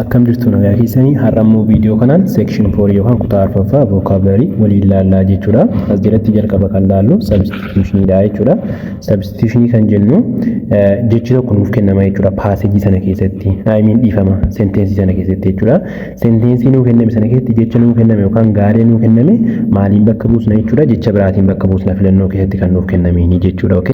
akkam jirtu nagaa keessanii har'ammoo viidiyoo kanaan section 4 yookaan kutaa arfaffaa vocabulary waliin ilaallaa jechuudha. As jalatti jalqaba kan laallu substitution dha jechuudha. Substitution kan jennu jechi tokko nuuf kennama jechuudha passage sana keessatti. I mean dhiifama sentence sana keessatti jechuudha. Sentence nuuf kenname sana keessatti jecha nuuf kenname yookaan gaaree nuuf kenname maaliin bakka buusna jechuudha. Jecha biraatiin bakka buusna filannoo keessatti kan nuuf kenname ni jechuudha. Okay.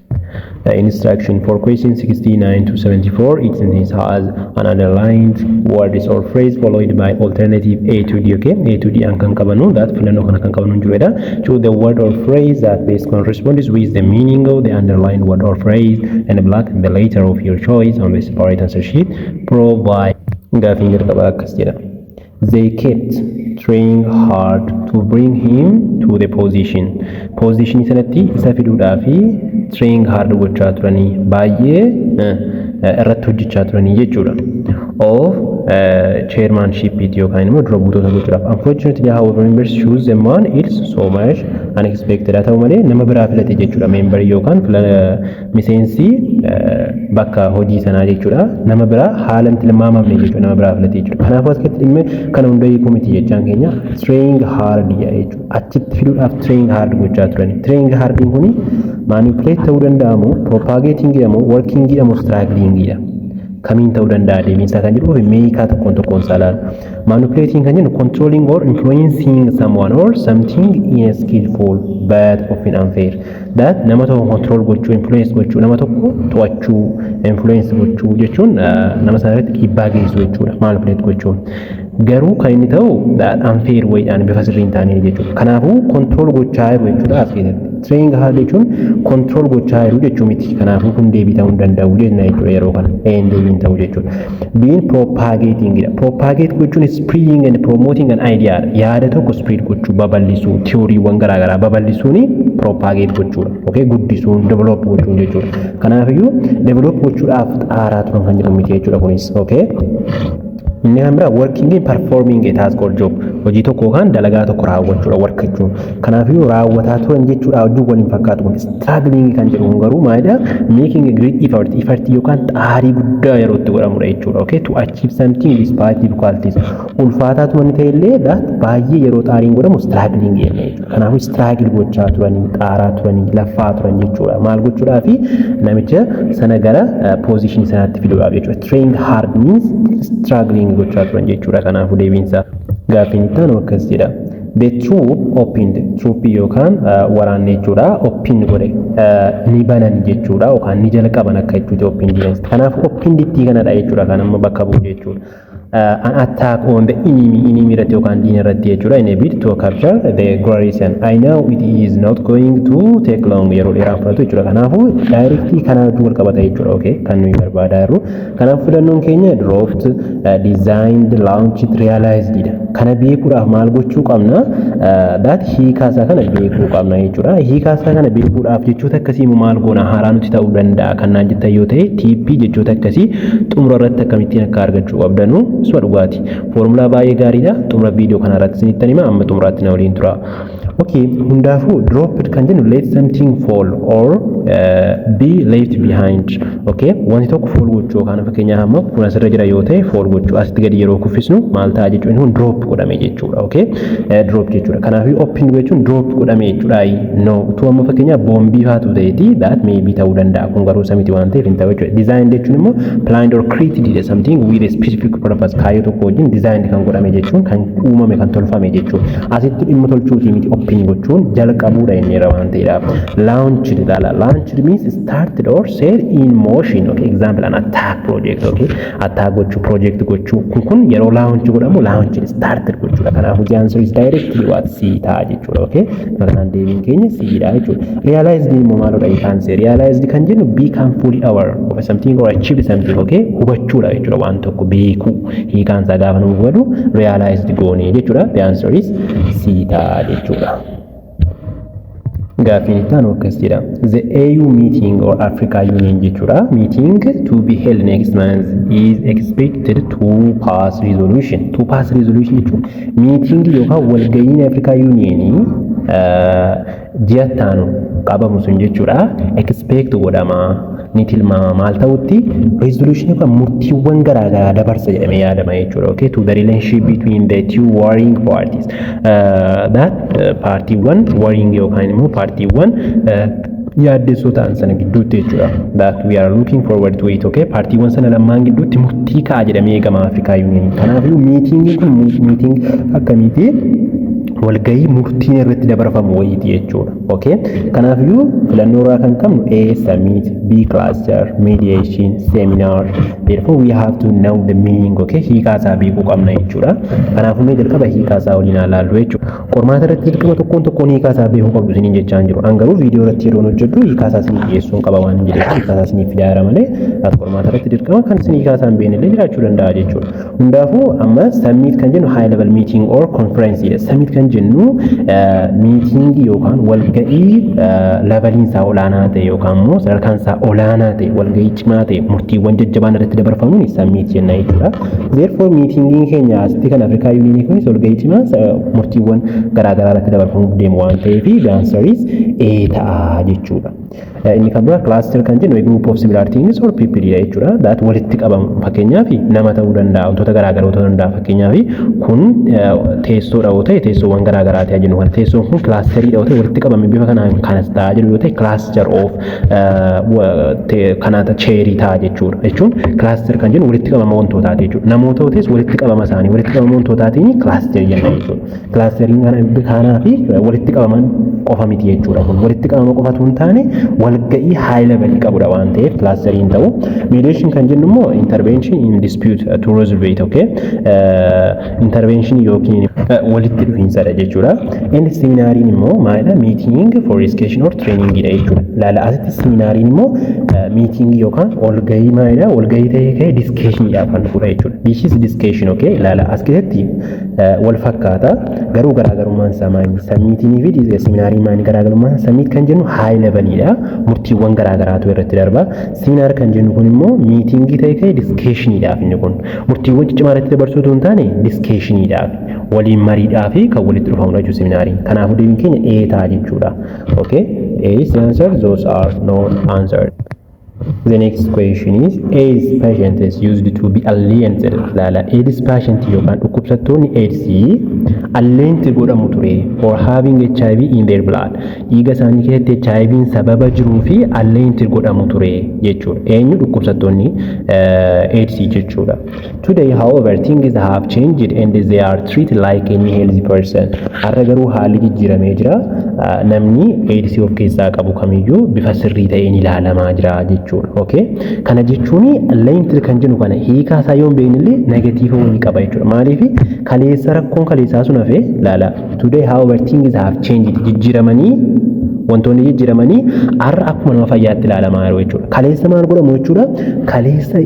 Instruction for question 69 to 74, each sentence has an underlined word or phrase followed by alternative A to D. Okay, A to D and kan qabanu that filano kan qabanu jiruudha. Choose the word or phrase that best corresponds with the meaning of the underlined word or phrase and black the letter of your choice on the separate answer sheet. Provide gaafin jalqaba akkas jedha. They kept trying hard to bring him to the position. Position sanatti isa fiduudhaafi trying hard gochaa turanii baay'ee irratti hojjechaa turanii jechuudha. Of chairmanship yookaan immoo dura buutota gochuudhaaf. Unfortunately, however, members choose the man it's so much unexpected. Haa ta'u malee nama biraa filate jechuudha. Member yookaan miseensi bakka hojii sanaa jechuudha. Nama biraa haala miti tilmaamamne jechuudha. Nama biraa filate jechuudha. Kanaafuu as keessatti dhimma kana hunda hiikuu miti jechaan keenya trying hard jechuudha. Achitti fiduudhaaf trying hard gochaa turani. Trying hard kuni manipulate ta'uu danda'amu, propagating jedhamu, working jedhamu, struggling jedhamu. Kamiin ta'uu danda'a deebiinsaa kan jedhu meeqa tokkoon saalaan manipulating kan jennu controlling or influencing someone or something in a skillful but often unfair that nama tokko control gochuu influence gochuu nama tokko to'achuu influence gochuu jechuun nama sanarratti dhiibbaa geessisuu jechuudha manipulate gochuun garuu kan inni ta'u that unfair wayidhaan bifa sirrii hin taane jechuudha kanaafuu control gochaa jiru jechuudha as keessatti trying hard jechuun control gochaa jiru jechuu miti kanaafuu kun deebii ta'uu hin danda'u jenna jechuudha yeroo kana deebiin ta'uu jechuudha being propagating dha propagate gochuun spreading and promoting an idea yaada tokko spread gochuu babal'isuu theoryawwan garaagaraa babal'isuuni propagate gochuudha okay guddisuun develop gochuun jechuudha kanaafiyyuu develop gochuudhaaf xaaraa turan kan jedhamu miti jechuudha kunis okay inni hamra working and performing a task or job hojii tokko kan dalagaa tokko raawwachuudha work jechuun kanaafuu raawwataa turan jechuudha hojii waliin fakkaatu kun struggling kan jedhu garuu maayida making a great effort yookaan xaarii guddaa yeroo itti godhamudha jechuudha okay to achieve something despite difficulties ulfaataa turan ta'ellee that baay'ee yeroo xaariin godhamu struggling jenna jechuudha kanaafuu struggle gochaa turanii xaaraa turanii laffaa turan jechuudha maal gochuudhaa fi namicha sana gara position sanaatti fiduudhaaf jechuudha trying hard means struggling gochaa turan jechuudha kanaafuu deebiinsaa gaafiin itti aanu akkas jedha the troop opened troop yookaan waraanni jechuudha open godhe ni banan jechuudha yookaan ni jalqaban akka jechuudha open jedhans kanaafuu open ditti kanadha jechuudha kan amma bakka bu'u jechuudha an attack on the enemy irratti yookaan diina irratti jechuudha in a bid to capture the garrison I know it is not going to take long yeroo dheeraa fudhatu jechuudha kanaafuu directly kana wal qabata jechuudha okay kan nuyi barbaadaa jirru kanaaf filannoon keenya dropped designed launched realized dha kana beekuudhaaf maal gochuu qabna that hiikaasaa kana beekuu qabna jechuudha hiikaasaa kana beekuudhaaf jechoota akkasii maal goona haaraa nuti ta'uu danda'a kan naan jettan yoo ta'e TP jechoota akkasii xumura irratti akkamittiin akka argachuu qabdanu suma dhugaati formula baay'ee gaariidha xumura viidiyoo kana irratti isinitti hima amma xumuraatti na waliin tura okay hundaafuu dropped kan jennu let something fall or be left behind okay wanti tokko fall gochuu yookaan fakkeenyaaf amma kun asirra jira yoo ta'e fall gochuu asitti gadi yeroo kuffisnu maal ta'a jechuun kun drop godhame jechuudha okay drop jechuudha kanaafuu open jechuun drop godhame jechuudha no utuu amma fakkeenyaaf boombii faatu ta'eeti that may be ta'uu danda'a kun garuu samiti waan ta'eef hin ta'u jechuudha design jechuun immoo planned or created something with a specific purpose kaayyoo tokko wajjin design kan godhame jechuun kan uumame kan tolfame jechuudha asitti dhimma tolchuutii miti open gochuun jalqabuudha inni waan ta'eedhaaf launched ilaala launched means started or set in motion okay example an attack project okay attack gochuu project gochuu kun yeroo launch godhamu launched started gochuudha kanaafuu the answer is directly what C ta'a jechuudha okay kanaan deebiin keenya C dha jechuudha realized immoo maalodha answer realized kan jennu become fully aware of something or achieve something okay hubachuudha jechuudha waan tokko beekuu hiikaan isaa gaafa nu hubatu realized goone jechuudha the answer is C ta'a jechuudha gaafiin itti aanu akkas jedha the AU meeting or Africa Union jechuudha meeting to be held next month is expected to pass resolution jechuun meeting yookaan walga'iin Africa Union ji'attaanu qabamu sun jechuudha expect godhama ni tilmaama maal ta'utti resolution kan murtiiwwan garaagaraa dabarsa jedhamee yaadama jechuudha. Okay, to the relationship between the two warring parties that party one warring yookaan immoo party one yaaddessoo ta'an sana gidduutti jechuudha. That we are looking forward to it. Okay, party one sana lamaan gidduutti murtii ka'a jedhamee eegama Afrikaa Union. Kanaafuu miitingii kun miiting akkamiiti walgahii murtiin irratti dabarfamu wayiiti jechuudha. Okay, kanaafuu filannoo irraa kan qabnu A summit, B cluster, mediation, seminar. Therefore we have to know the meaning. Okay, hiikaa isaa beekuu qabna jechuudha. Kanaafuu mee jalqaba hiikaa isaa waliin ilaallu jechuudha. Qormaata irratti dirqama tokkoon hiikaa isaa beekuu qabdu isiniin jechaan jiru. Garuu viidiyoo irratti yeroo hojjedhu hiikaa isaa isin dhiyeessuun qaba waan jedheef hiikaa isaa isiniif fidaara malee qormaata irratti dirqama kan isin hiikaa isaa hin beekne illee jiraachuu danda'a jechuudha. Hundaafuu amma summit kan jennu high level meeting or conference jedha. Summit kan jennu meeting yookaan walgahii leveliin isaa olaanaa ta'e yookaan immoo sadarkaan isaa olaanaa ta'e walgahii cimaa ta'e murtiiwwan jajjabaan irratti dabarfamuun summit jenna jechuudha. Therefore meetingiin keenya asitti kan Afrikaa Union kunis walgahii cimaa murtiiwwan garaagaraa irratti dabarfamuuf deemu waan ta'eef the answer is A ta'a jechuudha. Inni kan biraa cluster kan jennu group of similar things or people jechuudha. That walitti qabamu fakkeenyaaf nama ta'uu danda'a wantoota garaagaraa ta'uu danda'a fakkeenyaaf kun teessoodha yoo ta'e teessoowwan garaagaraa ta'e jennu kan teessoon kun clusterii yoo ta'e walitti qabame bifa kanaan kanas ta'a jedhu yoo ta'e cluster of kanaata cheerii ta'a jechuudha. Jechuun cluster kan jennu walitti qabama wantootaati jechuudha. Namoota yoo ta'es walitti qabama isaanii walitti qabama wantootaatiin cluster jenna jechuudha. Clustering kanaa fi walitti qabaman qofa miti jechuudha. Kun walitti qabama qofatu hin taane walgahii high level qabudha waan ta'eef clustering ta'u. Mediation kan jennu immoo intervention in dispute to resolve it. Okay, intervention yookiin walitti dhufiinsadha jechuudha. Inni seminaariin immoo maalidha? Meeting for education or training dha jechuudha. Laala asitti seminaariin immoo meeting yookaan walgahii maalidha? Walgahii ta'ee ka'ee discussion dhaaf kan dhufudha jechuudha. This is discussion. Okay, laala as keessatti wal fakkaata garuu garaagarummaan isaa maali? Summiitii fi seminaariin maali garaagarummaan? Summit kan jennu high levelidha. Murtiiwwan garaagaraatu irratti darba. Seminar kan jennu kun immoo meetingii ta'ee ka'ee discussion dhaaf inni kun murtiiwwan ciccimaa irratti dabarsuu osoo hin taane discussion dhaaf waliin mariidhaaf kan walitti dhufamudha jechuudha seminaariin. Kanaafuu deebiin keenya A ta'a jechuudha. Okay, A is the answer. Those are not answered. The next question is AIDS patient is used to be alienated. Lala AIDS patient yookaan dhukkubsattoonni AIDS alienated godhamu ture for having HIV in their blood. Dhiiga isaanii keessatti HIV sababa jiruu fi alienated godhamu ture jechuudha. Eenyu dhukkubsattoonni AIDS jechuudha. Today however things have changed and they are treated like any healthy person. Har'a garuu haalli jijjiiramee jira. Namni AIDS of keessaa qabu kamiyyuu bifa sirrii ta'een ilaalamaa jira jechuudha. Okay, kana jechuun alienated kan jennu kana hiikaa isaa yoo hin beeknillee negatiiva wayii qaba jechuudha. Maaliif kaleessa rakkoon kaleessaa sun hafe laala today however things have changed jijjiiramanii wantoonni jijjiiramanii har'a akkuma nama fayyaatti ilaalamaa jiru jechuudha. Kaleessa maal godhamu jechuudha? Kaleessa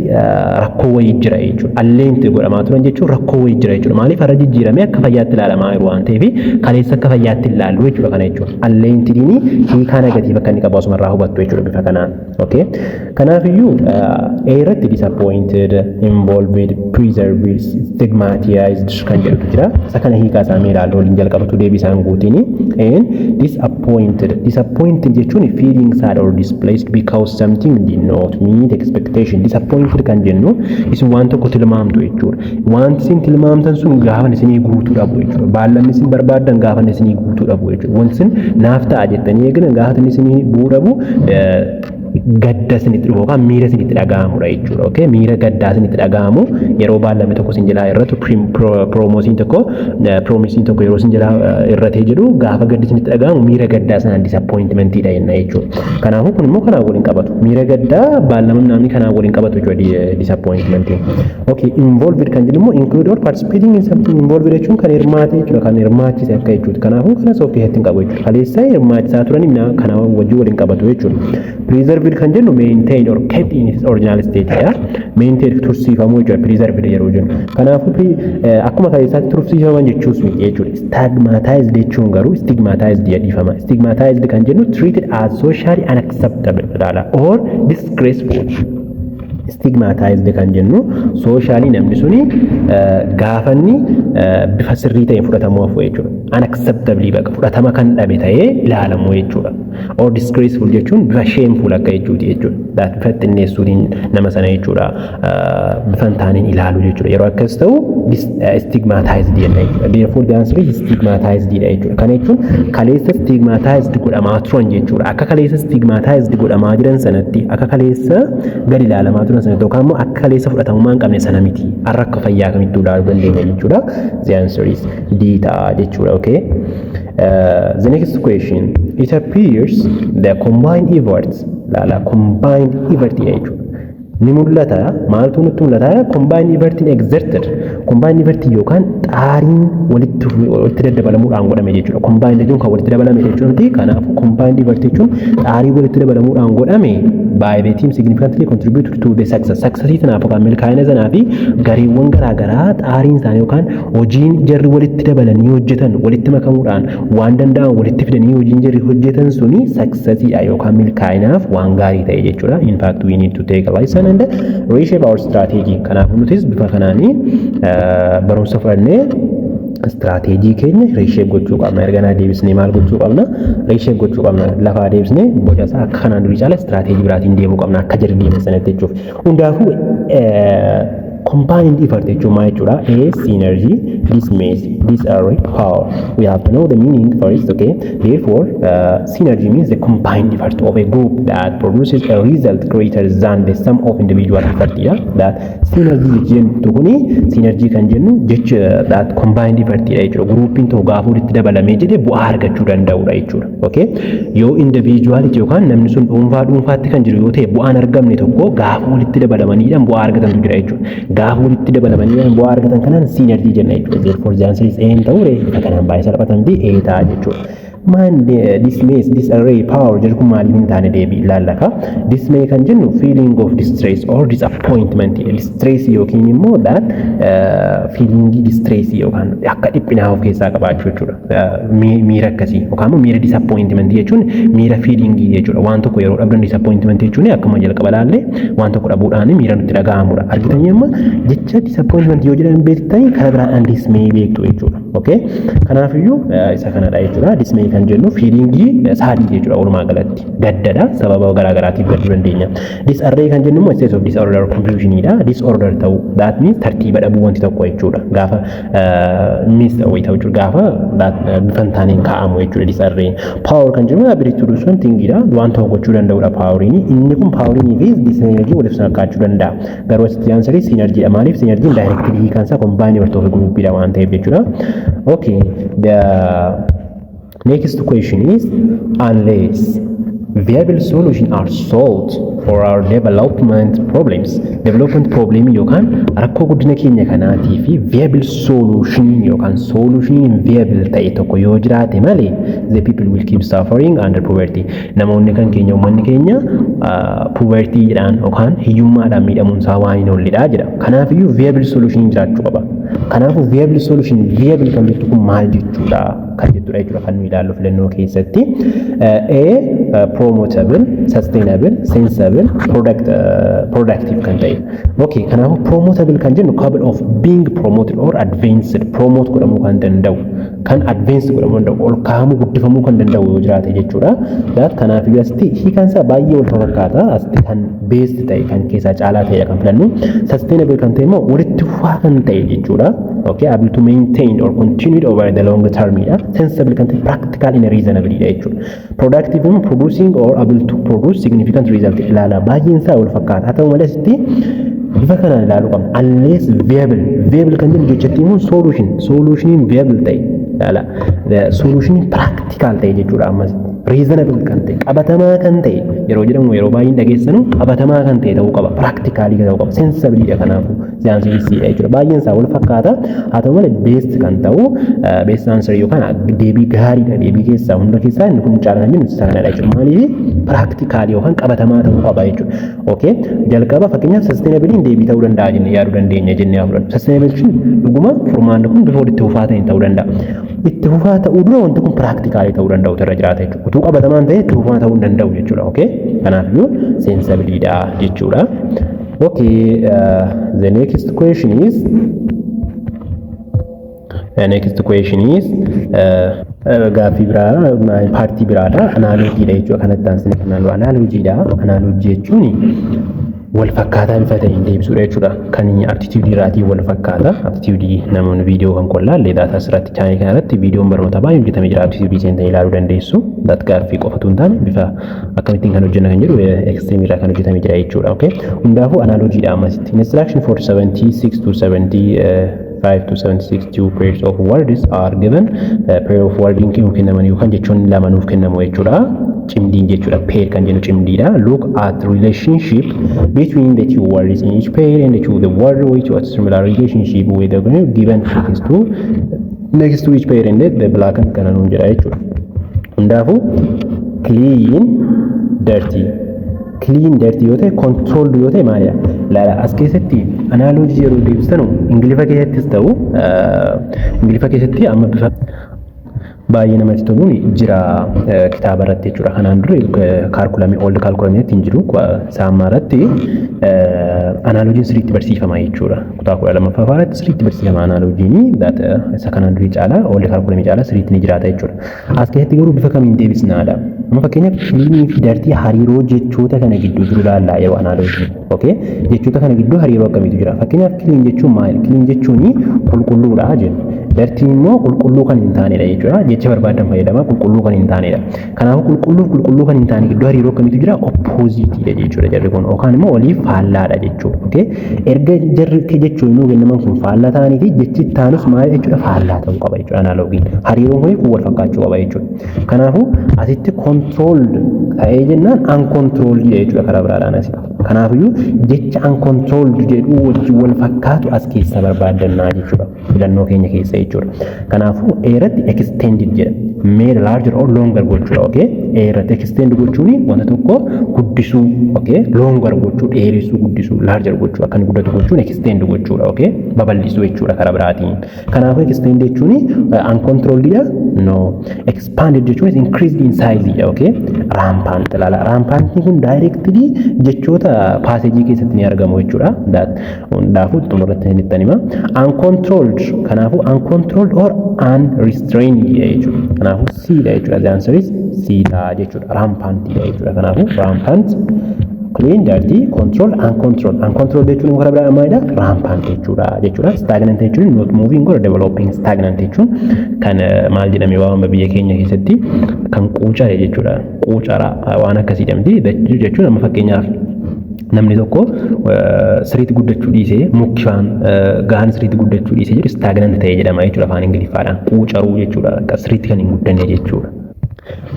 rakkoo wayii jira jechuudha. Alienated godhamaa turan jechuun rakkoo wayii jira jechuudha. Maaliif har'a jijjiiramee akka fayyaatti ilaalamaa jiru waan ta'eef kaleessa akka fayyaatti ilaallu jechuudha kana jechuudha. Alienatediin hiikaa negatiiva akka inni qabu asumarraa hubattu jechuudha bifa kanaan. Okay, kanaafiyyuu A irratti disappointed, involved, preserved, stigmatized kan jedhutu jira. Isa kana hiikaa isaa mee ilaallu waliin jalqabatu deebii isaan guutiin. And disappointed jechuun feeling sad or displaced because something did not meet expectation. Disappointed kan jennu isin waan tokko tilmaamtu jechuudha. Wanti isin tilmaamtan sun gaafa isinii guutuu dhabu jechuudha. Baallanni isin barbaadan gaafa isinii guutuu dhabu jechuudha. Wanti isin naaf ta'a jettanii eegna gaafa isinii bu'uu dhabu gadda isinitti dhufu yookaan miira isinitti dhaga'amudha jechuudha. Okay, miira gaddaa isinitti dhaga'amu yeroo baallame tokko isin jalaa irratti proomosiin tokko yeroo isin jalaa irratee jedhu gaafa gaddi isinitti dhaga'amu miira gaddaa sanaan disappointmentiidha jenna jechuudha. Kanaafuu kun immoo kanaan waliin qabatu. Miira gaddaa baallama namni kanaan waliin qabatu jechuudha disappointmentiin. Okay, involved kan jedhu immoo include or participating in something. Involved jechuun kan hirmaate jechuudha, kan hirmaachise akka jechuudha. Kanaafuu kanas of keessatti hin qabu jechuudha. Kaleessa hirmaachisaa turanii kana wajjin waliin qabatu jechuudha. Preserved kan jennu maintain or kept in its original state ya. Maintain tursiifamuu jechuudha preserved yeroo jennu. Kanaafuu akkuma kaleessaatti tursiifaman jechuus miti jechuudha. Stigmatized jechuun garuu stigmatized jedhifama. Stigmatized kan jennu treated as socially unacceptable or disgraceful. stigmatized kan jennu socially namni suni gaafanni bifa sirrii ta'een fudhatamuu hafu jechuudha. Unacceptably baqa fudhatama kan dhabe ta'ee ilaalamu jechuudha. Or disgraceful jechuun bifa shameful akka jechuuti jechuudha. Bifa xinneessuutiin nama sana jechuudha. Bifa hin taaneen ilaalu jechuudha. Yeroo akkas ta'u stigmatized jenna jechuudha. Therefore the answer is stigmatized dha jechuudha. Kana jechuun kaleessa stigmatized godhamaa turan jechuudha. Akka kaleessa stigmatized godhamaa jiran sanatti akka kaleessa gadi ilaalamaa turan sanatti yookaan immoo akka kaleessa fudhatamummaa hin qabne sana miti. Har'a akka fayyaa kamittuu ilaaluu dandeenya jechuudha. The answer is D ta'a jechuudha. Okay. The next question. It appears the combined efforts. Combined effort jechuudha. Ni mul'ata maaltu nutti mul'ata combined effort exerted. Combined effort yookaan xaariin walitti daddabalamuudhaan godhame jechuudha. Combined jechuun kan walitti dabalame jechuudha miti. Kanaaf combined effort jechuun xaarii walitti dabalamuudhaan godhame by the team significantly contributed to the success. Success tanaaf yookaan milkaa'ina sanaa fi gareewwan garaagaraa xaariin isaanii yookaan hojiin jarri walitti dabalanii hojjetan walitti makamuudhaan waan danda'an walitti fidanii hojiin jarri hojjetan suni successidha yookaan milkaa'inaaf waan gaarii ta'e jechuudha. In fact we need to take a lesson and reshape our strategy. Kanaaf nutis bifa kanaanii barumsa fudhannee strategy keenya reshape gochuu qabna. Erga deebisnee maal gochuu qabna? Reshape gochuu qabna. Lafa deebisnee boca isaa akka kanaan durii caala strategy biraatiin deemuu qabna. Akka jarri deeman sanatti jechuuf. Hundaafuu combined effort jechuun maal jechuudha? A synergy, this means this are power. We have to know the meaning first, okay? Therefore, synergy means the combined effort of a group that produces a result greater than the sum of individual effort. Yeah, that synergy jennu synergy kan jennu jecha that combined effort jechuudha. Groupin to gaafa walitti dabalamee jedhee bu'aa argachuu danda'udha jechuudha. Okay? Yoo individuality yookaan namni sun dhuunfaatti kan jiru yoo ta'e bu'aan argamne tokko gaafa walitti dabalamaniidhaan bu'aa argatantu jira jechuudha. Gaafa walitti dabalamanii bu'aa argatan kanaan synergy jenna jechuudha. Therefore the answer is A ta'uu kanaan baay'ee salphatamti A ta'a jechuudha. Man dismays this array power jedhu kun maaliif hin taane deebii ilaallaka. Dismay kan jennu feeling of distress or disappointment. Distress yookiin immoo that feeling distress yookaan akka dhiphinaa of keessaa qabaachuu jechuudha. Miira akkasii yookaan immoo miira disappointment jechuun miira feeling jechuudha. Waan tokko yeroo dhabdan disappointment jechuun akkuma jalqaba ilaalle waan tokko dhabuudhaan miira nutti dhaga'amudha. Argitanii amma jecha disappointment yoo jedhan beektanii karaa biraadhaan dismay beektu jechuudha. Okay? Kanaafiyyuu isa kanadha jechuudha. Dismay kan jennu feelingii saadii jechuudha walumaa galatti gaddadha sababa garaagaraatiif gadduu dandeenya. Disarray kan jennu immoo state of disorder confusionidha. Disorder ta'u that means tartiiba dhabuu wanti tokko jechuudha. Gaafa miss ta'u jechuudha. Gaafa bifan taaneen kaa'amu jechuudha disarray. Power kan jennu ability to do something dha waan tokko gochuu danda'udha poweriin. Inni kun poweriin fi synergy waliif sakkaachuu danda'a. Garuu asitti ansari synergy dha. Maaliif synergy directly kan isaa combine effort of a group dha waan ta'eef jechuudha. Okay, the next question is unless viable solutions are solved for our development problems. Development problem yookaan rakkoo guddina keenya kanaatii fi viable solution yookaan solution viable ta'e tokko yoo jiraate malee the people will keep suffering under poverty. Namoonni kan keenya uummanni keenya poverty jedhaan yookaan hiyyummaadhaan miidhamuun isaa waan hin oollidha jedha. Kanaafiyyuu viable solution jiraachuu qaba. Kanaafuu viable solution viable kan jettu kun maal jechuudha? Kan jettudha jechuudha kan nu ilaallu filannoo keessatti. A promotable, sustainable, sensible, productive kan ta'e. Okay, kanaafuu promotable kan jennu capable of being promoted or advanced. Promote godhamuu kan danda'u, kan advanced godhamuu danda'u, ol kaa'amuu guddifamuu kan danda'u yoo jiraate jechuudha. That kanaafuu asitti hiikaan isaa baay'ee wal fakkaata. Asitti kan based ta'e kan keessaa caalaa ta'e kan filannu. Sustainable kan ta'e immoo walitti fufaa kan ta'e jechuudha. Okay, able to maintain or continue over the long term. Sensible kan ta'e practical in a reasonable jechuudha. Productive means producing or able to produce significant result. Ilaala baay'een isaa wal fakkaata. Haa ta'u malee asitti bifa kanaan ilaaluu qabna. Unless viable kan jennu jechatti immoo solution viable ta'e. Ilaala solution practical ta'e jechuudha ammas. Reasonable kan ta'e qabatamaa kan ta'e yeroo jedhamu yeroo baay'een dhageessanu qabatamaa kan ta'e ta'uu qaba. Practically ta'uu qaba. Sensible dha kanaafuu scientifically jechuudha. Baay'een isaa wal fakkaata. Haa ta'u malee based kan ta'u based answer yookaan deebii gaariidha. Deebii keessaa hunda keessaa inni kun caalaa jennu isa kanadha jechuudha. Maaliif practically yookaan qabatamaa ta'uu qaba jechuudha. Okay, jalqaba fakkeenyaaf sustainable deebii ta'uu danda'a jennee yaaduu dandeenya jennee afran. Sustainable dhuguma furmaanni kun bifa walitti fufaa ta'een ta'uu danda'a. Itti fufaa ta'uu dura wanti kun practically ta'uu danda'u irra jiraata jechuudha. Utuu qabatamaan ta'e itti fufaa ta'uu danda'u jechuudha. Okay, kanaafuu sensibility dha jechuudha. Okay, the next question is gaaffii biraa paartii biraadha. Analogiidha jechuudha. Kanatti aansine kan ilaallu analogiidha. Analogii jechuun wal fakkaataa bifa ta'een deebisuudha jechuudha. Kan attitude irraatiin wal fakkaata. Attitude namoonni viidiyoo kan qollaalle daataa asirratti chaanee kanarratti viidiyoon barnoota baay'ee hojjetamee jira. Attitude seentanii ilaaluu dandeessu. Gaaffii qofatu hin taane bifa akkamittiin kan hojjenna kan jedhu extreme irraa kan hojjetamee jira jechuudha. Okay. Hundaafuu analogiidha ammasitti. Instruction for 76 to 75 to 76 two pairs of words are given. Pair of wording kennaman yookaan jechoonni lama nuuf kennamu jechuudha. Cimdiin jechuudha. Pair kan jennu cimdiidha. Look at relationship between the two words in each pair and to the word which has similar relationship with the given next to each pair and the black and kana nuun jedha jechuudha. Hundaafuu clean dirty yoo ta'e controlled yoo ta'e maalidha? Laala as keessatti analogy yeroo deebistanu ingilifa keessattis ta'u ingilifa keessatti amma bifa baay'ee namatti toluun jira kitaaba irratti jechuudha. Kanaan dura kaalkulamii old kaalkulamiitti hin jiru saammaa irratti analogiin sirriitti barsiifama jechuudha. Kutaa 12ffaa irratti sirriitti barsiifama analogiin isa kanaan durii caalaa old kaalkulamii caalaa sirriitti ni jiraata jechuudha. As keessatti garuu bifa kamiin deebisnaadha? Amma fakkeenyaaf clean fi dirty hariiroo jechoota kana gidduu jiru ilaallaa yeroo analogiin. Okay? Jechoota kana gidduu hariiroo akkamiitu jira? Fakkeenyaaf clean jechuun maali? Clean jechuun qulqulluudha jenna. Dirty immoo qulqulluu kan hin taanedha jechuudha. Jecha barbaadan fayyadama qulqulluu kan hin taanedha. Kanaafuu qulqulluu kan hin taane gidduu hariiroo akkamiitu jira? Opposite jechuudha jarri kun yookaan immoo waliif faallaadha jechuudha. Okay? Erga jarri jechuun immoo kennaman kun faallaa ta'anii fi jechi taanus maal jechuudha? Faallaa ta'uu qaba jechuudha analogiin. Hariiroon kun wal fakkaachuu qaba jechuudha. Kanaafuu asitti controlled ta'ee jennaan uncontrolled jechuudha karaa biraadhaan asii. Kanaafiyyuu jecha uncontrolled jedhu wajjin wal fakkaatu as keessa barbaadannaa jechuudha. Filannoo keenya keessa jechuudha. Kanaafuu eeratti extended jedha. Made larger or longer gochuudha. Okay? Eeratti extend gochuun wanta tokko guddisuu, okay? Longer gochuu, dheeressuu, guddisuu, larger gochuu, akkan guddatu gochuun extend gochuudha. Okay? Babal'isuu jechuudha karaa biraatiin. Kanaafuu extend jechuun uncontrolledidha? No. Expanded jechuun increased in size. Okay? Rampant laala. Rampant kun directly jechoota passage keessatti ni argamu jechuudha. Hundaafuu xumurratti ni tanima. Uncontrolled kanaafuu uncontrolled or unrestrained jechuudha. Kanaafuu C dha jechuudha. The answer is C dha jechuudha. Rampant dha jechuudha. Kanaafuu rampant, clean, dirty, control, uncontrolled. Uncontrolled jechuun karaa biraa maalidha? Rampant jechuudha. Stagnant jechuun not moving or developing. Stagnant jechuun kan maal jedhamee waamama biyya keenya keessatti kan quucare jechuudha. Quucara waan akkasii jedhamti jechuun amma fakkeenyaaf namni tokko siriitti guddachuu dhiisee mukkifaan gahaan siriitti guddachuu dhiisee jedhu stagnant ta'e jedhama jechuudha afaan ingiliffaadhaan. Quucaruu jechuudha. Siriitti kan hin guddanne jechuudha.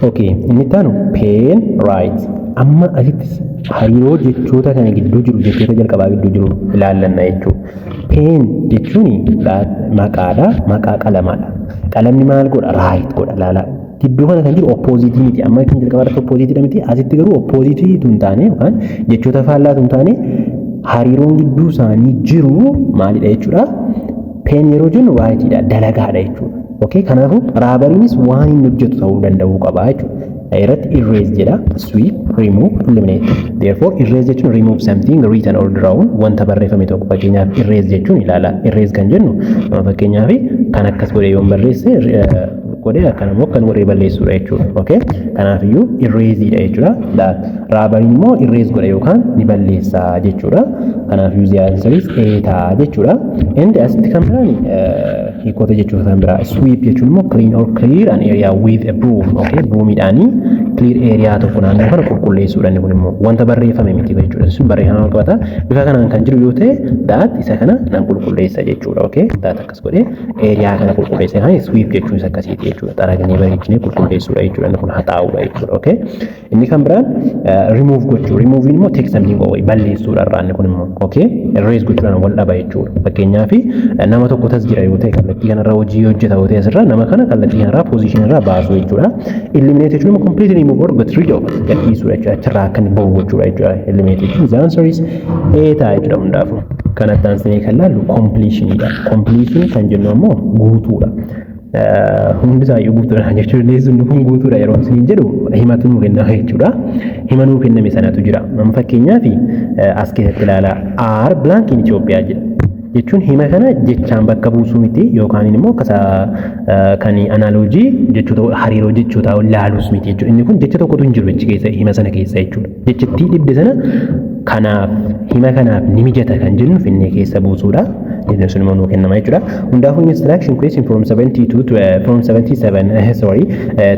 Okay, inni taanu pain right. Amma asitti hariiroo jechoota kana gidduu jiru jechoota jalqabaa gidduu jiru ilaallanna jechuudha. Pain jechuun maqaadha. Maqaa qalamaadha. Qalamni maal godha? Right godha. Laala gidduu kana kan jiru opposite miti. Amma kan jalqabaa irratti opposite miti. Asitti garuu opposite tun taane yookaan jechoota faallaa tun taane hariiroon gidduu isaanii jiru maalidha jechuudha? Pain yeroo jennu rightidha. Dalagaadha jechuudha. Okay, kanaafuu raabariinis waan inni hojjetu ta'uu danda'uu qaba jechuudha. Irratti erase jedha. Sweep, remove, eliminate. Therefore erase jechuun remove something written or drawn wanta barreeffame tokko fakkeenyaaf erase jechuun ilaala. Erase kan jennu fakkeenyaaf kan akkas godhee yoo barreesse godhee akkanammoo kan warree balleessuudha jechuudha. Okay? Kanaafiyyuu erase dha jechuudha. Raabariin immoo erase godha yookaan ni balleessa jechuudha. Kanaafiyyuu the answer is A jechuudha. And asitti kan biraan hiikota jechuudha kan biraa. Sweep jechuun immoo clean or clear an area with a broom. Okay? Broomiidhaanii clear area tokko naannoo kana qulqulleessuudha. Inni kun immoo wanta barreeffame miti jechuudha. Sun barreeffama qabata. Bifa kanaan kan jiru yoo ta'e isa kana nan qulqulleessa jechuudha. Okay? Akkas godhee area kana qulqulleessa. Sweep jechuun isa akkasiiti jechuudha. Xaragnee bareechinee qulqulleessuudha jechuudha. Inni kun haxaa'uudha jechuudha. Okay? Inni kan biraan remove gochuu. Remove immoo take something away balleessuudha irraa inni kun immoo. Okay? Erase gochuudhaan wal dhaba jechuudha. Fakkeenyaaf nama tokko tas jira yoo ta'e kallattii kanarraa hojii hojjeta yoo ta'e asirraa nama kana kallattii kanarraa position irraa baasuu jechuudha. Eliminate jechuun immoo completely remove or get rid of gadhiisuu jechuudha. Achirraa akka inni bahu gochuudha jechuudha. Eliminate jechuun the answer is A jechuudha hundaafuu. Kanatti aansinee kan laallu completion dha. Completion kan jennu immoo guutuudha. hundi isaayyuu guutuudha jechuudha. Leessuun kun guutuudha yeroo isin jedhu himatu nuu kennama jechuudha. Hima nuu kenname sanatu jira. Amma fakkeenyaaf as keessatti ilaalaa R blank in Itoophiyaa jedha. Jechuun hima kana jechaan bakka buusuu miti yookaan immoo kan analoojii jechoota hariiroo jechoota laaluus miti jechuudha. Inni kun jecha tokkotu hin jiru jechi keessa hima sana keessa jechuudha. Jechattii dhibde sana kanaaf hima kanaaf ni mijata kan jennu finnee keessa buusuudha. Inni sun immoo nuu kennama jechuudha. Hundaafuu instruction question from 72 to from 77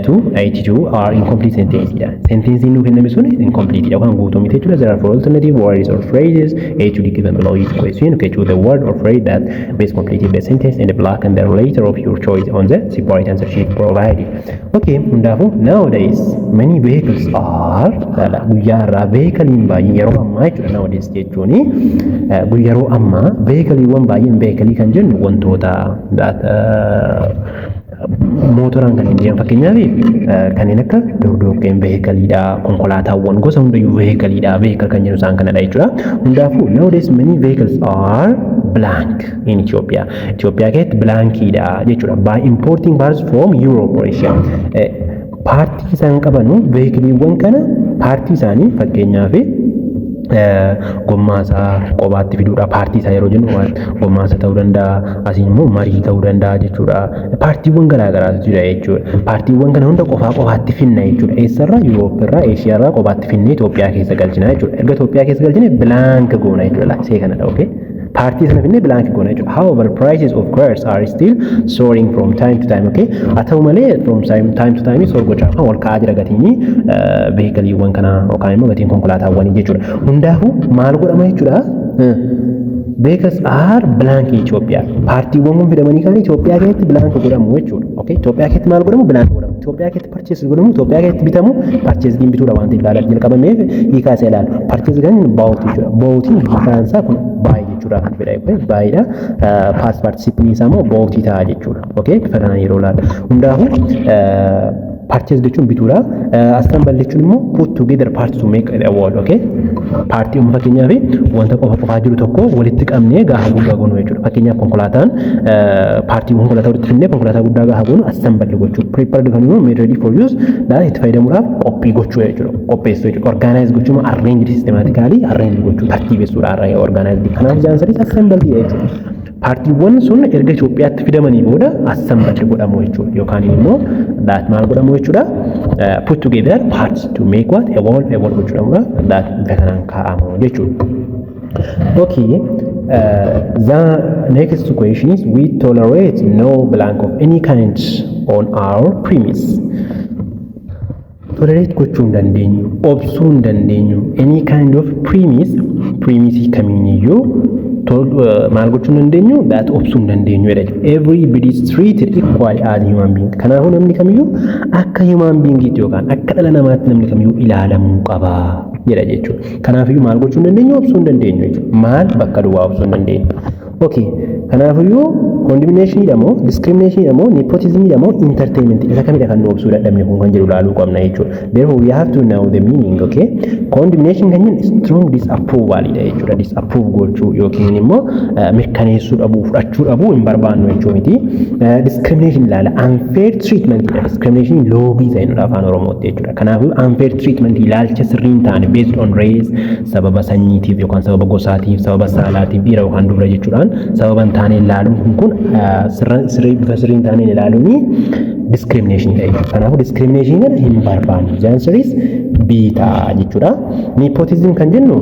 to 82 are incomplete sentence. Sentence nuu kenname sun incomplete yookaan guutuu miti jechuudha. There are four alternative words or phrases A to be given below each question. Okay, choose the word or phrase that best completed the sentence in the block and the letter of your choice on the separate answer sheet provided. Okay, hundaafuu nowadays many vehicles are guyyaarraa vehicle baay'ee yeroo ammaa jechuudha. Nowadays jechuun yeroo ammaa vehicle baay'een vehicle kan jennu wantoota mootoraan kan deeman fakkeenyaaf kanneen akka doqdoqqeen vehicle-dha, konkolaataawwan gosa hundayyuu vehicle-dha. Vehicle kan jennu isaan kanadha jechuudha. Hundaafuu nowadays many vehicles are blank in Ethiopia. Ethiopia keessatti blankidha jechuudha. By importing parts from Europe or Asia. Paartii isaan qabanu vehicle-iwwan kana paartii isaanii fakkeenyaaf gommaasaa qobaatti fiduudha. Paartii isaa yeroo jennu gommaasa ta'uu danda'a, asiin immoo marii ta'uu danda'a jechuudha. Paartiiwwan garaagaraatu jira jechuudha. Paartiiwwan kana hunda qofaatti finna jechuudha. Eessarraa Yuuroop irraa Eeshiyaarraa qobaatti finnee Itoophiyaa keessa galchina jechuudha. Erga Itoophiyaa keessa galchine bilaank goona jechuudha. See kanadha okay. Partii sana finne bilaank goona jechuudha. However, prices of cars are still soaring from time to time. Okay, haa ta'u malee from time to time sorgochaa ol ka'aa jira gatiin vehicle-iwwan kana yookaan immoo gatiin konkolaataawwanii jechuudha. Hundaafuu maal godhama jechuudha. Vehicles are blank in Ethiopia. Paartiiwwan kun fidamanii kan Itoophiyaa keessatti bilaank godhamu jechuudha. Okay, Itoophiyaa keessatti maal godhamu bilaank godhamu. Itoophiyaa keessatti purchase godhamu, Itoophiyaa keessatti bitamu, purchase din bituudha waan ta'eef ilaalaa jalqabameef hiikaa isaa ilaalu. Purchase kan baawutii jechuudha. Baawutiin hiikaan isaa kun baay'ee jechuudha kan fedha. Baay'eedha. Past participle isaa immoo baawutii ta'a jechuudha. Okay, bifa kanaan yeroo ilaalu. Hundaafuu purchase jechuun bituudha. Assemble jechuun immoo put together parts to make a whole. Okay, paartii fakkeenyaaf wanta qofaa jiru tokko walitti qabnee gaafa guddaa goonu jechuudha. Fakkeenyaaf konkolaataan paartii konkolaataa walitti finnee konkolaataa guddaa gaafa goonu assemble gochuu. Prepared kan immoo made ready for use dhaan itti fayyadamuudhaaf qophii gochuu jechuudha. Qopheessuu jechuudha. Organize gochuu immoo arrange systematically arrange gochuu tartiibessuudha. Organize kanaaf jaansaris assemble jechuudha. Paartiiwwan sun erga Itoophiyaatti fidamanii booda assemble godhamu jechuudha. Yookaan immoo that maal godhamu jechuudha. Put together parts to make what a whole gochuudha. That bifa kanaan kaa'amu jechuudha. Okay, the next question is we tolerate no blank of any kind on our premise. Tolerate gochuu hin dandeenyu, obsuu hin dandeenyu, any kind of premise kamiiniyyuu maal gochuu hin dandeenyu, that obsuu hin dandeenyu jedha. Everybody is treated equally as human being. Kanaafuu namni kamiyyuu akka human being'itti yookaan akka dhala namaatti namni kamiyyuu ilaalamuu qaba jedha jechuudha. Kanaafiyyuu maal gochuu hin dandeenyu, obsuu hin dandeenyu jechuudha. Maal bakka duwwaa obsuu hin dandeenyu. Okay, kanaafiyyuu condemnation damo, discrimination damo, nepotism damo, entertainment isa kamidha kan nu obsuu dadhabne kun kan jedhu ilaaluu qabna jechuudha. Therefore we have to know the meaning. Okay, condemnation kan jennu strong disapproval dha jechuudha. Disapprove gochuu yookiin immoo mirkaneessuu dhabuu, fudhachuu dhabuu hin barbaannu jechuu miti. Discrimination ilaala unfair treatment dha. Discrimination loogii ta'e afaan Oromootti jechuudha. Kanaafuu unfair treatment ilaalcha sirrii hin taane based on race, sababa sanyiitiif yookaan sababa gosaatiif, sababa saalaatiif dhiira yookaan dubara jechuudhaan sababa hin taane ilaaluun kun sirrii bifa sirrii hin taane ilaaluun discrimination ta'e. Kanaafuu discrimination kana hin barbaannu. The answer is B ta'a jechuudha. Nepotism kan jennu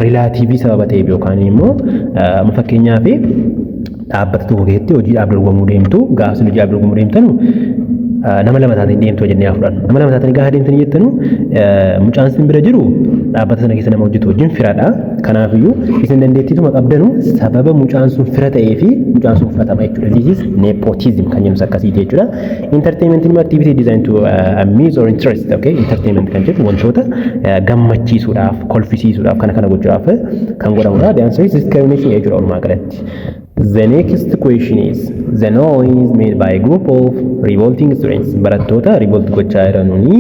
relaatiivii sababa ta'eef yookaan immoo fakkeenyaaf dhaabbata tokko keessatti hojii dhaabdurgomuu deemtu gaafa hojii dhaabdurgomuu deemtanu nama lama taatanii deemtu jennee fudhannu. Nama lama taatanii gaafa deemtanii jettanu mucaan isin bira jiru dhaabbata sana keessa nama hojjetu wajjin firadha. Kanaafiyyuu isin dandeettiituma qabdanu sababa mucaan sun fira ta'ee fi mucaan sun fudhatama jechuudha. This is nepotism kan jennu akkasiiti jechuudha. Entertainment immoo activity designed to amuse or interest. Okay, entertainment kan jedhu wantoota gammachiisuudhaaf, kolfisiisuudhaaf kana gochuudhaaf kan godhamudha. The answer is discrimination jechuudha walumaa galatti. The next question is the noise made by a group of revolting students barattoota revolt gochaa jiranuni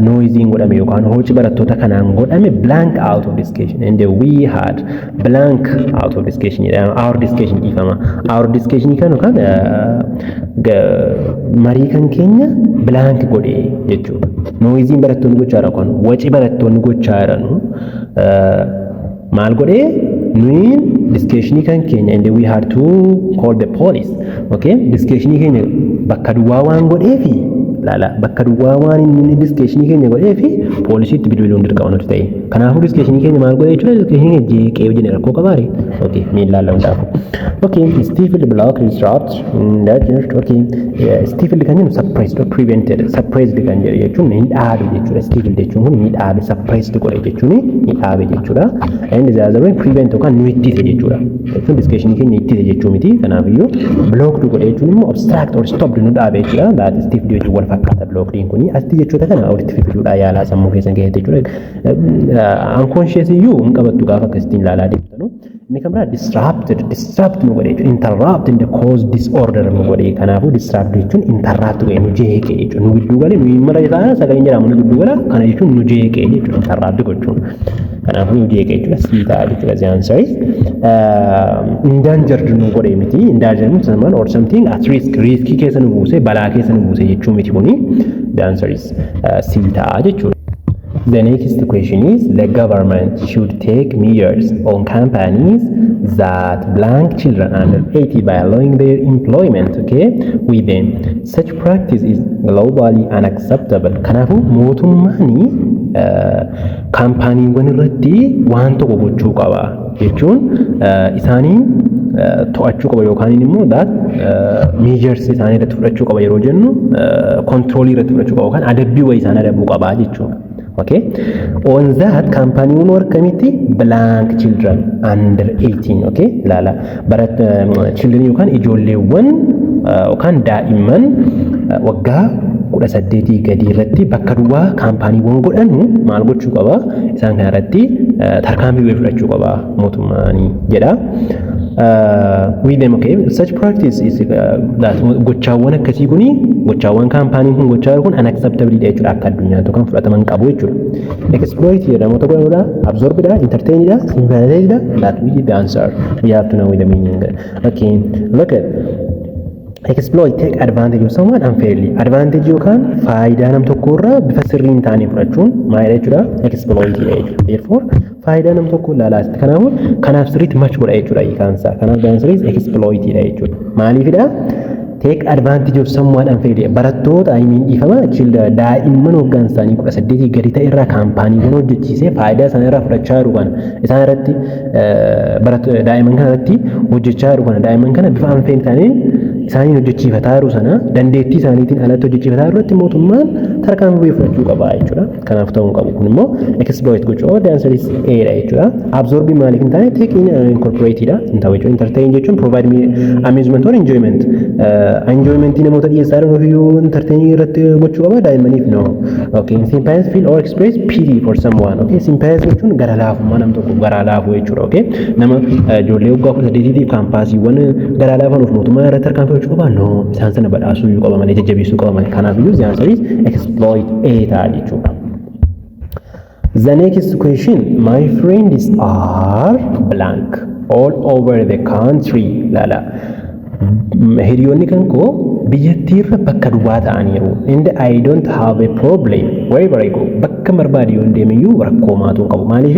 noising godhame yookaan hoci barattoota kanaan godhame blank out of discussion and we had blank out of discussion our discussion ifama our discussion kan yookaan marii kan keenya blank godhe jechuudha noising barattoonni gochaa jiran kun waci barattoonni gochaa jiran maal godhe nuyin discussion kan keenya and we had to call the police okay discussion keenya bakka duwwaa waan godheefi lala bakka duwwaa waan inni discussion keenya godheefi poolisiitti bilbiluun dirqama nuti ta'e kanaafuu discussion keenya maal godhe jechuudha discussion keenya jeeqee hojii rakkoo qabaare okay miin laala hundaafu okay stifled block disrupt that okay stifled kan jennu suppressed or prevented suppressed kan jedhu jechuun hin dhaabe jechuudha stifled jechuun kun hin dhaabe suppressed godhe jechuun hin dhaabe jechuudha and the other way prevent yookaan nu ittise jechuudha jechuun discussion keenya ittise jechuu miti kanaafiyyuu blocked godhe jechuun immoo obstruct or stopped nu dhaabe jechuudha that stifled jechuun wal fakkaata blocked kuni asti jechuudha kana walitti fiduudha yaalaa sammuu keessan keessatti jechuudha unconscious iyyuu hin qabattu gaafa akkasitiin ilaalaa deemtanu inni kamraa disrupt nu godhe jechuudha interrupt in the cause disorder nu godhe kanaafuu disrupt jechuun interrupt godhe nu jeeqe jechuudha nu gidduu gale nu mara isaa sagaleen jedhamu nu gidduu gala kana jechuun nu jeeqe jechuudha interrupt gochuun kanaafuu nu jeeqe jechuudha sii ta'a jechuudha the answer is endangered nu godhe miti endangered someone or something at risk keessa nu buuse balaa keessa nu buuse jechuu miti kuni the answer is sii ta'a jechuudha. The next question is the government should take measures on companies that blank children under 80 by allowing their employment with them. Such practice is globally unacceptable. Kanafu mootummaani kaampaaniiwwan irratti waan tokko gochuu qaba jechuun isaanii to'achuu qaba yookaan immoo that measures isaanii irratti fudhachuu qaba yeroo jennu control irratti fudhachuu qaba yookaan adabbii wayii isaan adabuu qaba jechuudha. Okay, on that company won work committee blank children under 18 okay lala but children you can ijoolleewwan yookaan daa'imman waggaa 18 gadi irratti bakka duwwaa kaampaaniiwwan godhanu maal gochuu qaba isaan kana irratti tarkaanfii fudhachuu qaba mootummaani jedha with them okay such practice is that gochaawwan akkasii kuni gochaawwan kaampaaniin kun gochaa jiru kun unacceptable jechuudha akka addunyaa tokko kan fudhataman qabu jechuudha exploit jedhamu tokko godhuudha absorb dha entertain dha sympathize dha that will be the answer we have to know with the meaning okay look at exploit take advantage of someone unfairly advantage yookaan faayidaa nam tokko irraa bifa sirrii hin taane fudhachuun maal jechuudha exploit jechuudha therefore faayidaa nam tokko laalaasti kanaaf sirriitti match godha jechuudha hiikaansaa kanaaf the answer is exploit jechuudha maaliifidha take advantage of someone unfairly barattoota dhiifama daa'imman waggaan isaanii 18 gadi ta'e irraa kaampaaniiwwan hojjechiisee faayidaa isaan irraa fudhachaa jiru kana isaan irratti daa'imman kana irratti hojjechaa jiru kana daa'imman kana bifa unfair ta'een isaanii hojjechiifataa jiru sana dandeettii isaaniitiin alatti hojjechiifataa jiru irratti mootummaan tarkaanfii fudhachuu qaba jechuudha kanaaf ta'uu qabu kun immoo exploit gochuu the answer is A dha jechuudha absorb maaliif hin taane take in incorporate dha hin ta'u jechuudha entertain jechuun provide amusement or enjoyment enjoyment namoota dhiyeessaa jiran ofiyyuu entertain irratti gochuu qaba daa'immaniif no okay sympathize feel or express pity for someone okay sympathize jechuun gara laafummaa nam tokko gara laafu jechuudha okay nama ijoollee waggaa 18 kaampaasiiwwan gara laafan of mootummaa irratti tarkaanfii fudhachuu qaba no isaan sana badhaasuu qaba malee jajjabeessuu qaba malee kanaaf iyyuu the answer is exploit A ta'a jechuudha. The next question my friends are blank all over the country lala hiriyoonni kan koo biyyattiirra bakka duwwaa ta'aniiru and I don't have a problem wherever I go bakka barbaade yoon deemiyyuu rakkoo maatu qabu maaliif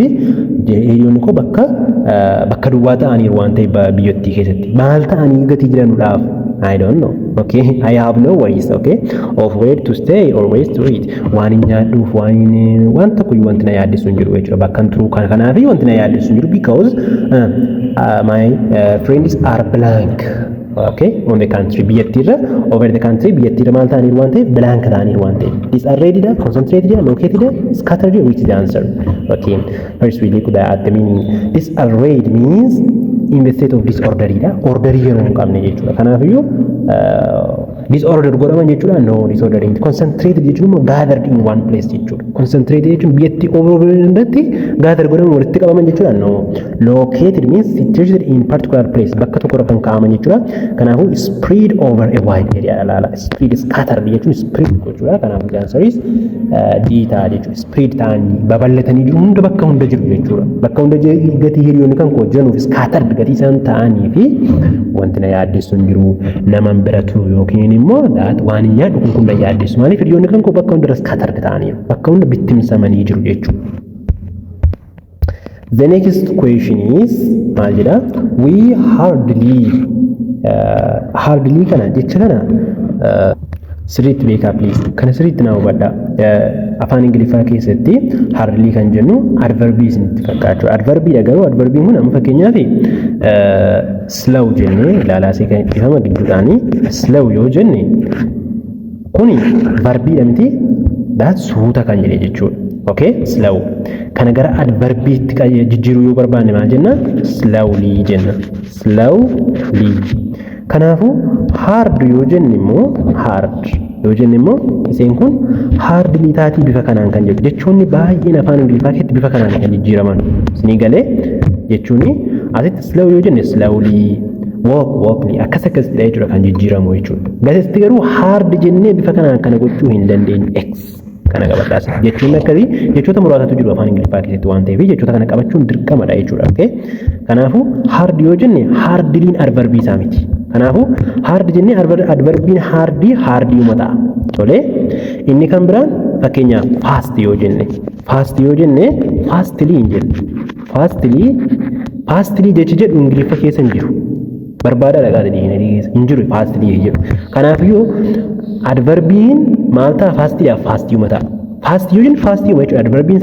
hiriyoonni koo bakka duwwaa ta'aniiru waan ta'eef biyyattii keessatti maal ta'anii gatii jiranuudhaaf I don't know okay I have no worries okay of where to stay or where to eat waan nyaadhuuf waan tokko wanti na yaaddisu hin jiru jechuudha bakkan turuu kanaaf wanti na yaaddisu hin jiru because my friends are blank okay on the country biyattira over the country biyattira maal ta'aniiru waan ta'eef blank ta'aniiru waan ta'eef disarrayed concentrated located scattered which is the answer okay first we look at the meaning disarrayed means in the state of disorder order yeroo hin qabne jechuudha kanaaf iyyuu disorder godhaman jechuudha. No disordering. Concentrated jechuun immoo gathered in one place jechuudha. Concentrated jechuun biyyatti irratti gathered godhaman walitti qabaman jechuudha. No located means situated in particular place bakka tokko kan kaa'aman jechuudha. Kanaafuu spread over a wide area laala. Spread scattered jechuun spread jechuudha. Kanaafuu the answer is D ta'a jechuudha. Spread ta'anii babal'atanii jiru hunda bakka hunda jiru jechuudha. Bakka hunda gatii hiriyoonni kan koojanuuf scattered gatii isaan ta'anii fi wanti na yaaddeessu hin jiru nama biratu yookiin immoo waan hin yaaddu kun na yaaddeessu maaliif hiriyoonni kan koo bakka hunda scattered ta'anii bakka hunda bittimsamanii jiru jechuudha. The next question is maal jedha? We hardly kana jecha kana sirriitti beekaa please. Kana sirriitti naa hubadha. Afaan Ingiliffaa keessatti hardly kan jennu adverbii isinitti fakkaachuu. Adverbii garuu adverbiin kun amma fakkeenyaaf slow jennee ilaalaasee kan ifama gidduudhaanii slow yoo jenne kuni verbiidha miti suuta kan jedhe jechuudha. Okay, slow. Kana gara adverbiitti jijjiiruu yoo barbaanne maal jenna? Slowly jenna. Slowly. Kanaafuu hard yoo jenne immoo hard yoo jenne immoo iseen kun hardly taatii bifa kanaan kan jedhu jechuun baay'een afaan Ingiliffaa keessatti bifa kanaan kan jijjiiraman. Isinii galee jechuun asitti slow yoo jenne slowly walkly akkasitti jechuudha kan jijjiiramu jechuudha. Gasitti garuu hard jennee bifa kanaan kana gochuu hin dandeenyu x kana qabataas jechuun akkasii jechoota muraasatu jiru afaan Ingiliffaa keessatti waan ta'eef jechoota kana qabachuun dirqamadha jechuudha. Okay, kanaafuu hard yoo jenne hardliin adverbii isaa miti. Kanaafuu hard jennee adverbiin hardii uma ta'a. Tolee, inni kan biraan fakkeenyaaf fast yoo jenne fastly hin jennu. Fastly jechi jedhu Ingiliffa keessa hin jiru. Barbaada dhagaa hin jiru fastly jedhu. Kanaafiyyuu adverbiin maal ta'a? Fastly uma ta'a. Fast yoo jennu fastly uma jechuudha. Adverbiin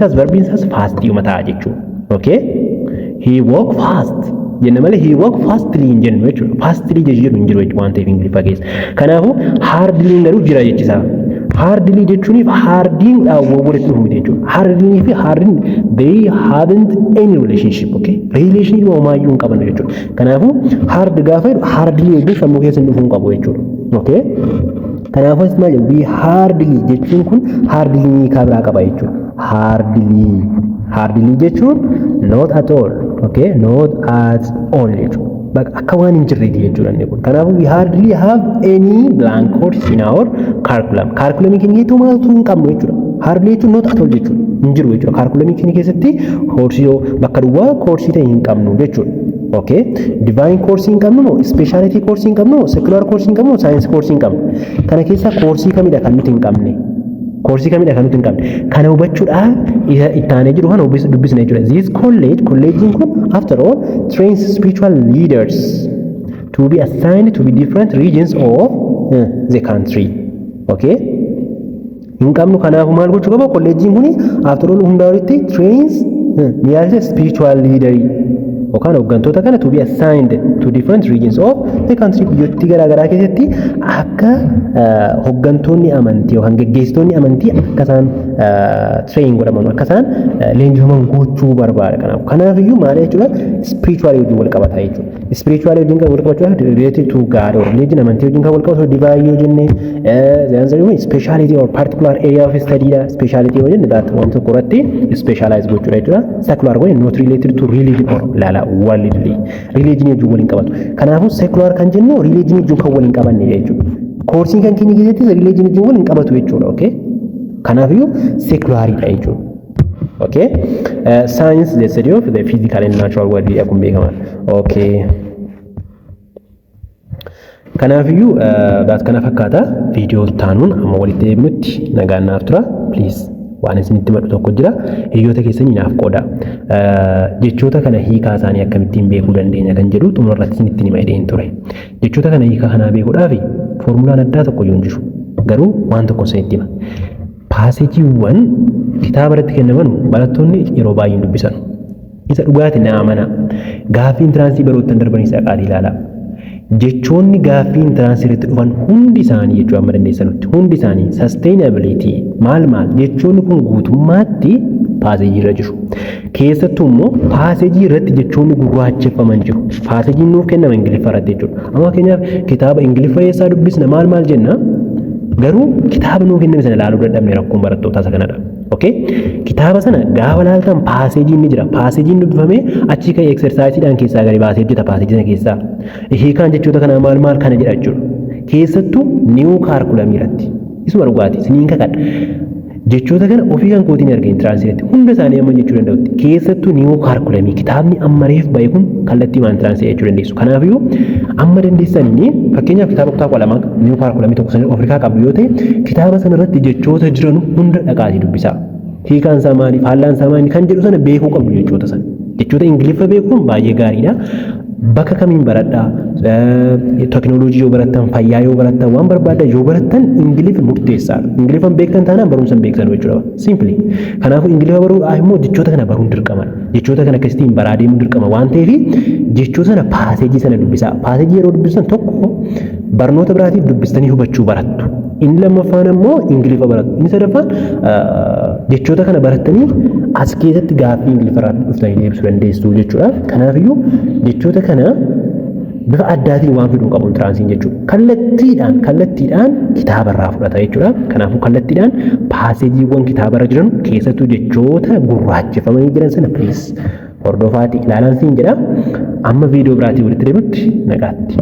isaas fastly uma ta'a jechuudha. Okay? He walk fast. Jenna malee he walk fastly hin jennu jechuudha. Fastly jedhu hin jiru waan ta'eef Ingiliffa keessa. Kanaafuu hardly garuu jira jechisaa. Hardly jechuun hardiin walitti dhufu jechuudha. Hardly fi hardin they haven't any relationship. Okay? Relationship homaayyuu hin qaban jechuudha. Kanaafuu hard gaafa hardly wajjin sammuu keessa dhufuu hin qabu jechuudha. Okay? Kanaafuu as maal jedhu hardly jechuun kun hardly kabraa qaba jechuudha. Hardly jechuun not at all. Okay, not at all jechuudha. Akka waan hin jirreeti jechuudha inni kun. Kanaafuu we hardly have any blank course in our curriculum. Curriculum keenya keessatti maaltu hin qabnu jechuudha. Hardly jechuun not at all jechuudha. Hin jiru jechuudha. Curriculum keenya keessatti koorsii bakka duwwaa koorsii ta'e hin qabnu jechuudha. Okay, divine course hin qabnu moo speciality course hin qabnu moo secular course hin qabnu moo science course hin qabnu. Kana keessaa koorsii kamidha kan nuti hin qabne? Koorsii kamidha kan nuti hin qabne? Kana hubachuudhaaf ittaanee jiru kana dubbisna jechuudha. This collegein kun after all trains spiritual leaders to be assigned to be different regions of the country. Okay? Hin qabnu kanaafuu maal gochuu qaba? Collegein kun after all hundaa walitti trains spiritual leader yookaan hooggantoota kana to be assigned to different regions of the country biyyooti garaagaraa keessatti akka hooggantoonni amantii yookaan geggeessitoonni amantii akka isaan train godhaman akka isaan leenjifaman gochuu barbaada. Kanaafiyyuu maal jechuudha? Spiritual wajjin wal qabata jechuudha. Spiritual wajjin kan wal qabatu related to God or religion amantii wajjin kan wal qabatu divine yoo jenne the answer is speciality or particular area of study da speciality yoo jenne that one tokko irratti specialize gochuudha jechuudha. Secular way not related to religion or lala walidly religion wajjin wal qabatu. Kanaafuu secular kan jennu religion wajjin kan wal qabanne jechuudha. Course kan keenya keessatti religion wajjin wal qabatu jechuudha. Okay? Kanaafuu secular dha jechuudha. Okay? Science the study of the physical and natural world akkuma beekama. Okay. Kanaafuu baat kana fakkaata viidiyoo taanuun amma walitti deebinutti nagaannaaf tura please. Waan isinitti maddu tokko jira hiriyoota keessanii naaf qooda. Jechoota kana hiikaa isaanii akkamittiin beekuu dandeenya kan jedhu xumurratti isinitti nima hidheen ture. Jechoota kana hiikaa kanaa beekuudhaaf foormulaan addaa tokko yoo hin jiru. Garuu waan tokko isinitti hima. Paaseejiiwwan kitaaba irratti kennaman barattoonni yeroo baay'ee dubbisan. Isa dhugaati na amana. Gaaffii intiransii baroottan darban isa qaatii ilaala. jechoonni gaaffiin tiraansileetti dhufan hundi isaanii jechuu amma dandeessanutti hundi isaanii sustainability maal jechoonni kun guutummaatti paaseejii irra jiru. Keessattuu immoo paaseejii irratti jechoonni gurraacheffaman jiru. Paaseejiin nuuf kennama Ingiliffa irratti jechuudha. Amma fakkeenyaaf kitaaba Ingiliffa keessaa dubbisna maal jenna garuu kitaaba nuuf kenname sana ilaaluu dadhabne rakkoon barattootaa isa kanadha. Okay? Kitaaba sana gaafa laaltan paaseejiin ni jira. Paaseejiin dubbifamee achii ka'ee eksersaayisiidhaan keessaa gadi baasee hojjeta paaseejii sana keessaa. Hiikaan jechoota kana maal kana jedha jechuudha. Keessattuu niiw kaarkulamii irratti. Isuma dhugaati. Siniin kakadha. Jechoota kana ofii kan kootiin argeen tiraansileetti hunda isaanii amma jechuu danda'utti. Keessattuu niiw kaarkulamii kitaabni amma reef bahe kun kallattii maan tiraansileet jechuu dandeessu. Kanaafiyyuu amma dandeessanii fakkeenyaaf kitaaba kutaa 12 niiw kaarkulamii tokko sana Afrikaa qabdu yoo ta'e kitaaba sana irratti jechoota jiran hunda dhaqaatii dubbisaa. Hiikaan isaa maali? Faallaan isaa maali? Kan jedhu sana beekuu qabdu jechoota sana. Jechoota Ingiliffa beekuun baay'ee gaariidha. Bakka kamiin baradhaa? Teknooloojii yoo barattan, fayyaa yoo barattan, waan barbaadan yoo barattan Ingiliffa murteessaadha. Ingiliffan beektan taanaan barumsan beektan jechuudha. Simply. Kanaafuu Ingiliffa baruudhaaf immoo jechoota kana baruun dirqama. Jechoota kana akkasitiin baraa deemuun dirqama waan ta'eef jechoota sana paaseejii sana dubbisaa. Paaseejii yeroo dubbisan tokko barnoota biraatiif dubbistanii hubachuu barattu. Inni lammaffaan immoo Ingiliffa barattu. Inni sadaffaan jechoota kana barattanii as keessatti gaaffii Ingiliffarraa dhuftanii deebisuu dandeessu jechuudha. Kanaafiyyuu jechoota kana bifa addaatiin waan fiduun qabuun tiraansiin jechuudha. Kallattiidhaan kitaabarraa fudhata jechuudha. Kanaafuu kallattiidhaan paaseejiiwwan kitaabarra jiran keessattuu jechoota gurraacheffamanii jiran sana please hordofaati ilaalaan siin jedha. Amma viidiyoo biraatii walitti deebinutti nagaatti.